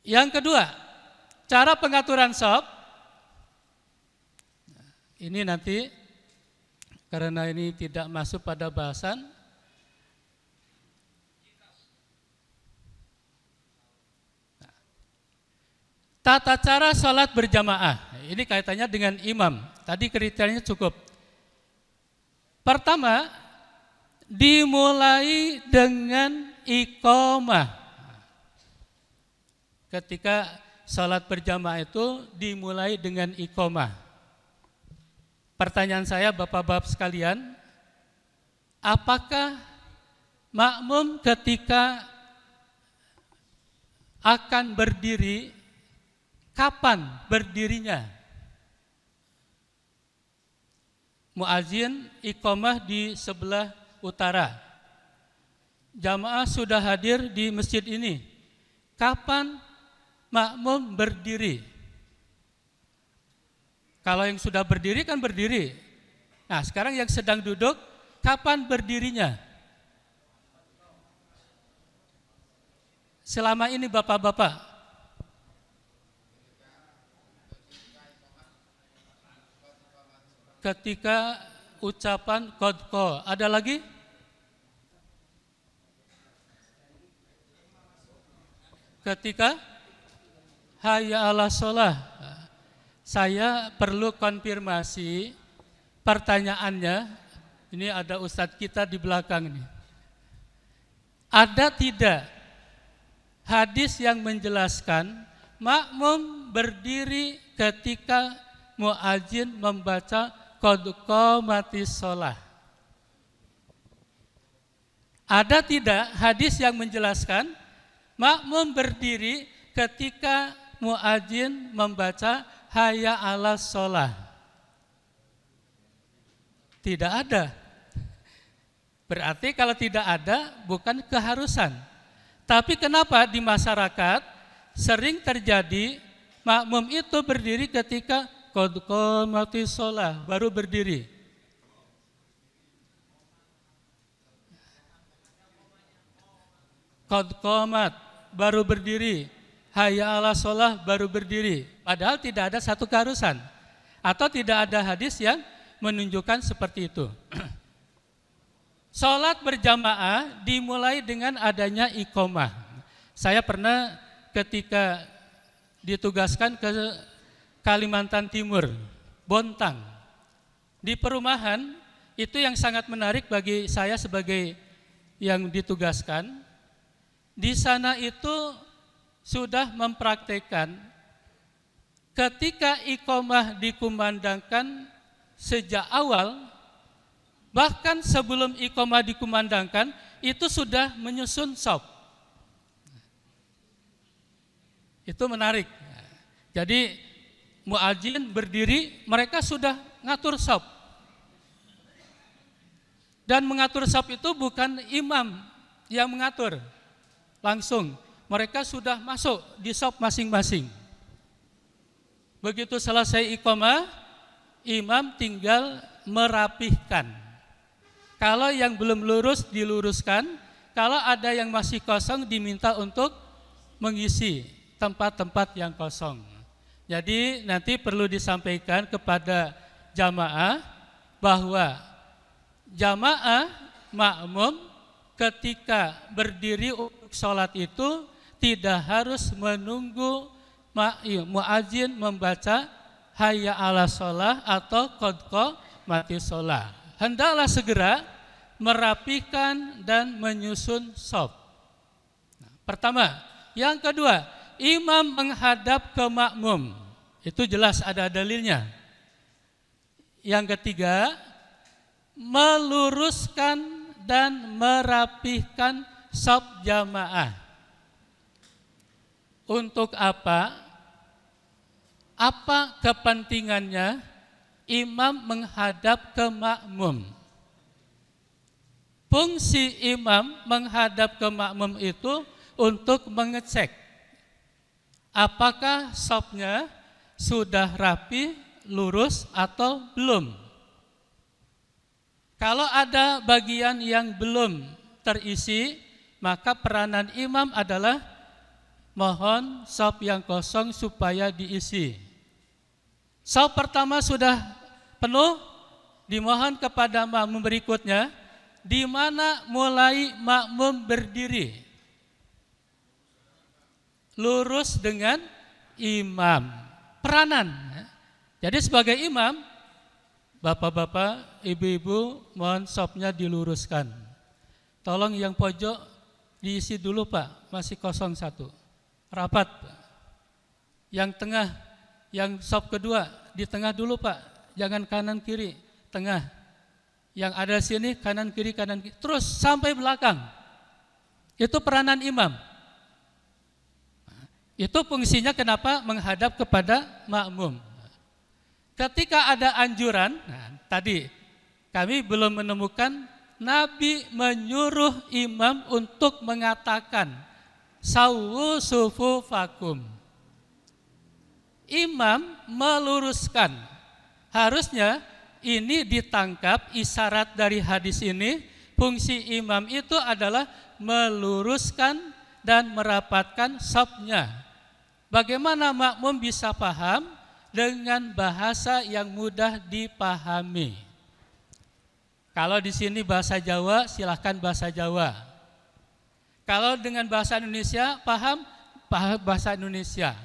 Yang kedua, cara pengaturan shaf. Ini nanti karena ini tidak masuk pada bahasan. Tata cara sholat berjamaah. Ini kaitannya dengan imam. Tadi kriterianya cukup. Pertama, dimulai dengan iqamah. Ketika sholat berjamaah itu dimulai dengan iqamah. Pertanyaan saya Bapak-bapak sekalian, apakah makmum ketika akan berdiri, kapan berdirinya? Muadzin iqamah di sebelah utara. Jamaah sudah hadir di masjid ini. Kapan makmum berdiri? Kalau yang sudah berdiri kan berdiri. Nah, sekarang yang sedang duduk, kapan berdirinya? Selama ini Bapak-bapak. Ketika ucapan qad qa. Ada lagi? Ketika hayya 'alas shalah. Saya perlu konfirmasi pertanyaannya. Ini ada ustadz kita di belakang ini. Ada tidak hadis yang menjelaskan makmum berdiri ketika muadzin membaca qad qamatis shalah? Ada tidak hadis yang menjelaskan makmum berdiri ketika muadzin membaca hayya 'alas shalah? Tidak ada. Berarti kalau tidak ada bukan keharusan. Tapi kenapa di masyarakat sering terjadi makmum itu berdiri ketika qad qamatis shalah baru berdiri? Qad qamat baru berdiri. Hayya 'alas shalah baru berdiri. Padahal tidak ada satu keharusan. Atau tidak ada hadis yang menunjukkan seperti itu. Sholat berjamaah dimulai dengan adanya iqamah. Saya pernah ketika ditugaskan ke Kalimantan Timur, Bontang. Di perumahan, itu yang sangat menarik bagi saya sebagai yang ditugaskan. Di sana itu sudah mempraktekkan ketika iqamah dikumandangkan sejak awal, bahkan sebelum iqamah dikumandangkan itu sudah menyusun shaf. Itu menarik. Jadi muadzin berdiri, mereka sudah ngatur shaf. Dan mengatur shaf itu bukan imam yang mengatur langsung. Mereka sudah masuk di shaf masing-masing. Begitu selesai iqamah, imam tinggal merapihkan. Kalau yang belum lurus diluruskan, kalau ada yang masih kosong diminta untuk mengisi tempat-tempat yang kosong. Jadi nanti perlu disampaikan kepada jamaah bahwa jamaah makmum ketika berdiri untuk sholat itu tidak harus menunggu muadzin membaca hayya 'alas shalah atau qad qamatis shalah. Hendaklah segera merapikan dan menyusun shaf. Pertama, yang kedua, imam menghadap ke makmum. Itu jelas ada dalilnya. Yang ketiga, meluruskan dan merapihkan shaf jamaah. Untuk apa? Apa kepentingannya imam menghadap ke makmum? Fungsi imam menghadap ke makmum itu untuk mengecek apakah shafnya sudah rapi, lurus atau belum. Kalau ada bagian yang belum terisi, maka peranan imam adalah mohon saf yang kosong supaya diisi. Saf pertama sudah penuh, dimohon kepada makmum berikutnya, di mana mulai makmum berdiri, lurus dengan imam. Peranan. Jadi sebagai imam, bapak-bapak, ibu-ibu, mohon safnya diluruskan. Tolong yang pojok diisi dulu Pak, masih kosong satu. Rapat Pak. Yang tengah, yang saf kedua, di tengah dulu Pak. Jangan kanan kiri, tengah. Yang ada sini kanan kiri, terus sampai belakang. Itu peranan imam. Itu fungsinya kenapa menghadap kepada makmum. Ketika ada anjuran, tadi kami belum menemukan Nabi menyuruh imam untuk mengatakan sawu sufufakum. Imam meluruskan. Harusnya ini ditangkap isyarat dari hadis ini. Fungsi imam itu adalah meluruskan dan merapatkan safnya. Bagaimana makmum bisa paham? Dengan bahasa yang mudah dipahami. Kalau di sini bahasa Jawa, silahkan bahasa Jawa. Kalau dengan bahasa Indonesia, paham bahasa Indonesia.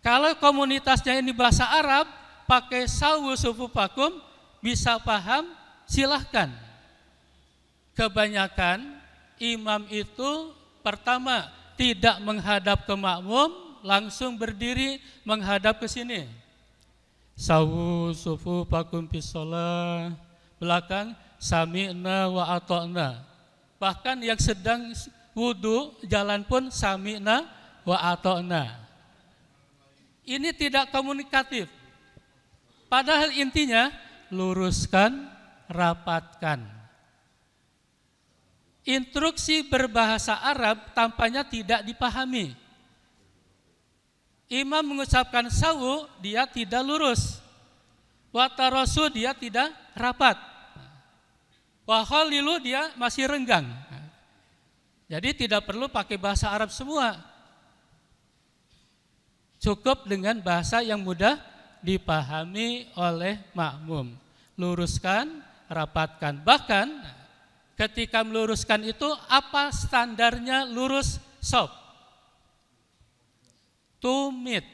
Kalau komunitasnya ini bahasa Arab, pakai sawu sufufakum, bisa paham, silahkan. Kebanyakan imam itu pertama tidak menghadap ke makmum, langsung berdiri menghadap ke sini. Sawu sufufakum fis shalah, belakang sami'na wa ata'na. Bahkan yang sedang wudu jalan pun sami'na wa ata'na. Ini tidak komunikatif. Padahal intinya luruskan, rapatkan. Instruksi berbahasa Arab tampaknya tidak dipahami. Imam mengucapkan sawu, dia tidak lurus. Wa tarasu, dia tidak rapat. Wa khalilu, dia masih renggang. Jadi tidak perlu pakai bahasa Arab semua. Cukup dengan bahasa yang mudah dipahami oleh makmum. Luruskan, rapatkan. Bahkan ketika meluruskan itu, apa standarnya lurus shaf? Tumit.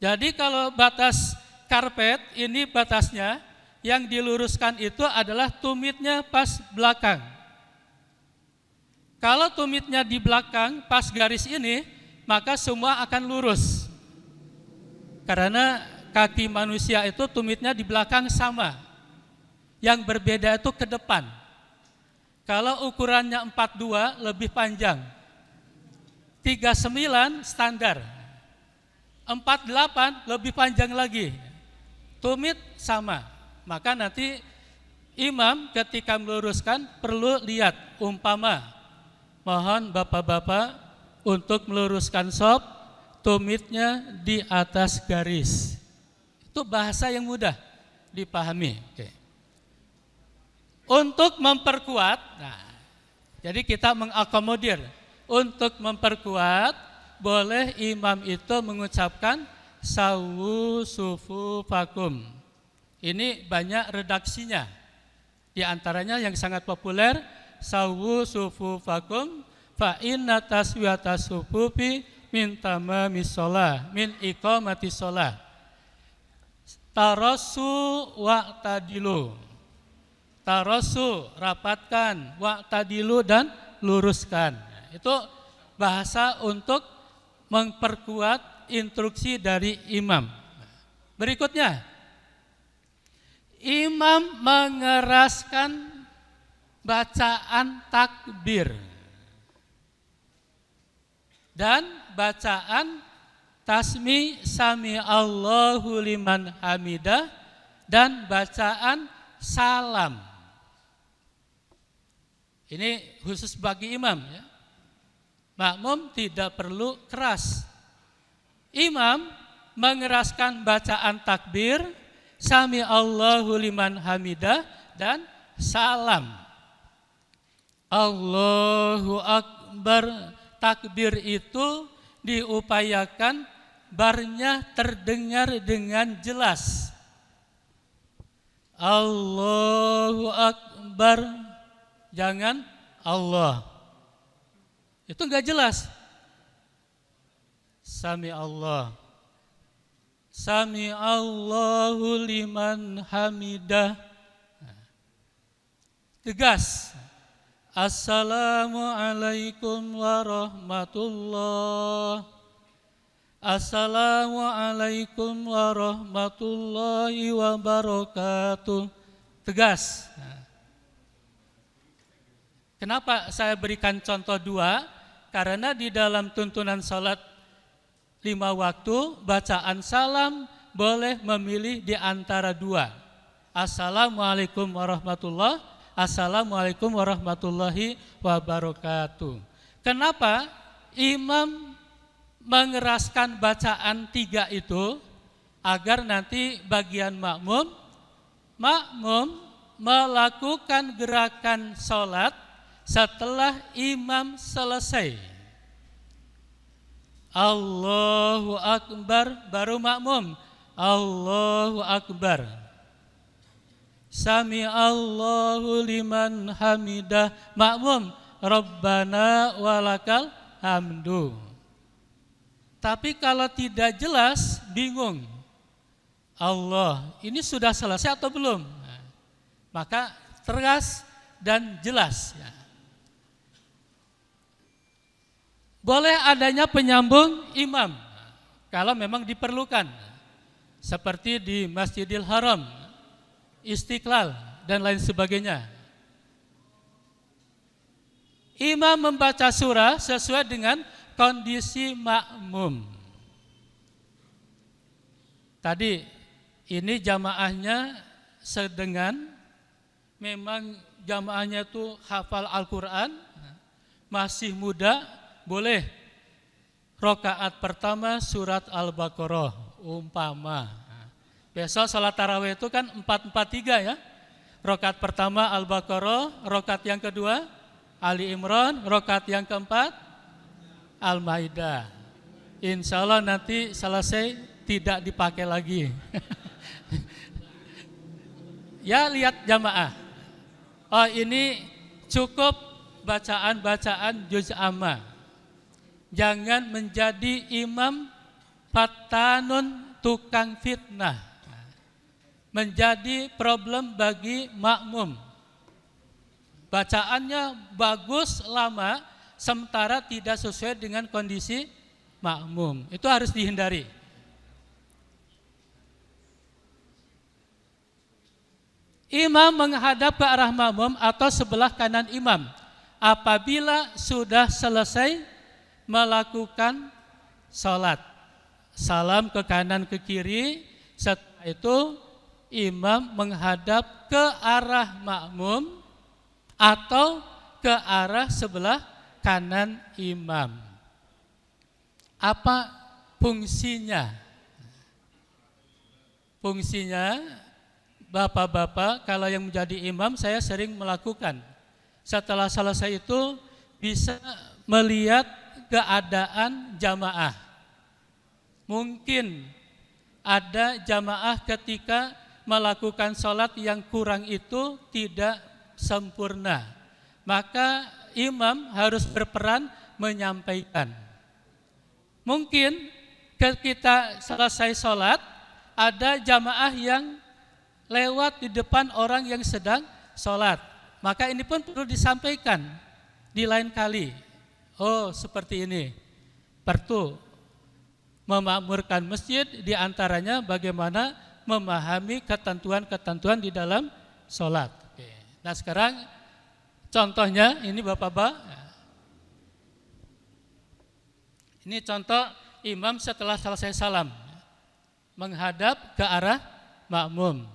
Jadi kalau batas karpet ini batasnya, yang diluruskan itu adalah tumitnya pas belakang. Kalau tumitnya di belakang pas garis ini, maka semua akan lurus. Karena kaki manusia itu tumitnya di belakang sama. Yang berbeda itu ke depan. Kalau ukurannya 42 lebih panjang. 39 standar, 48 lebih panjang lagi, tumit sama. Maka nanti imam ketika meluruskan perlu lihat, umpama mohon bapak-bapak untuk meluruskan shaf, tumitnya di atas garis. Itu bahasa yang mudah dipahami. Oke. Untuk memperkuat, jadi kita mengakomodir. Untuk memperkuat, boleh imam itu mengucapkan sawu sufufakum. Ini banyak redaksinya. Di antaranya yang sangat populer, sawu sufufakum fa inna taswiyata sufufi min tamamis shalah, min iqamatis shalah. Tarasu wa tadilu. Tarasu, rapatkan, wa tadilu, dan luruskan. Itu bahasa untuk memperkuat instruksi dari imam. Berikutnya, imam mengeraskan bacaan takbir dan bacaan tasmi sami Allahu liman hamidah dan bacaan salam. Ini khusus bagi imam ya. Makmum tidak perlu keras. Imam mengeraskan bacaan takbir, sami Allahu liman hamidah, dan salam. Allahu Akbar. Takbir itu diupayakan barnya terdengar dengan jelas. Allahu Akbar, jangan Allah. Itu enggak jelas. Sami Allah. Sami Allahu liman hamidah. Tegas. Assalamualaikum warahmatullah. Assalamualaikum warahmatullahi wabarakatuh. Tegas. Kenapa saya berikan contoh dua? Karena di dalam tuntunan salat 5 waktu, bacaan salam boleh memilih di antara dua. Assalamualaikum warahmatullahi, assalamualaikum warahmatullahi wabarakatuh. Kenapa imam mengeraskan bacaan 3 itu? Agar nanti bagian makmum melakukan gerakan sholat setelah imam selesai. Allahu Akbar, baru makmum Allahu Akbar. Sami Allahu liman hamidah, makmum Rabbana walakal hamdu. Tapi kalau tidak jelas, bingung. Allah, ini sudah selesai atau belum? Nah, maka tegas dan jelas. Ya. Boleh adanya penyambung imam kalau memang diperlukan. Seperti di Masjidil Haram, Istiqlal, dan lain sebagainya. Imam membaca surah sesuai dengan kondisi makmum. Tadi ini jamaahnya sedengan, memang jamaahnya itu hafal Al-Quran, masih muda, boleh rakaat pertama surat Al-Baqarah umpama. Besok salat tarawih itu kan 4-4-3 ya. Rakaat pertama Al-Baqarah, rakaat yang kedua Ali Imran, rakaat yang keempat Al-Maidah. Insya Allah nanti selesai tidak dipakai lagi. Ya, lihat jamaah. Oh, ini cukup bacaan-bacaan juz amma. Jangan menjadi imam fatanun, tukang fitnah. Menjadi problem bagi makmum. Bacaannya bagus, lama, sementara tidak sesuai dengan kondisi makmum. Itu harus dihindari. Imam menghadap ke arah makmum atau sebelah kanan imam apabila sudah selesai melakukan sholat. Salam ke kanan ke kiri, setelah itu imam menghadap ke arah makmum atau ke arah sebelah kanan imam. Apa fungsinya? Fungsinya, bapak-bapak, kalau yang menjadi imam saya sering melakukan. Setelah selesai itu bisa melihat keadaan jamaah. Mungkin ada jamaah ketika melakukan sholat yang kurang itu tidak sempurna. Maka imam harus berperan menyampaikan. Mungkin ketika selesai sholat, ada jamaah yang lewat di depan orang yang sedang sholat. Maka ini pun perlu disampaikan di lain kali. Oh, seperti ini. Perlu memakmurkan masjid, diantaranya bagaimana memahami ketentuan-ketentuan di dalam sholat. Oke. Nah, sekarang contohnya ini bapak-bapak. Ini contoh imam setelah selesai salam menghadap ke arah makmum.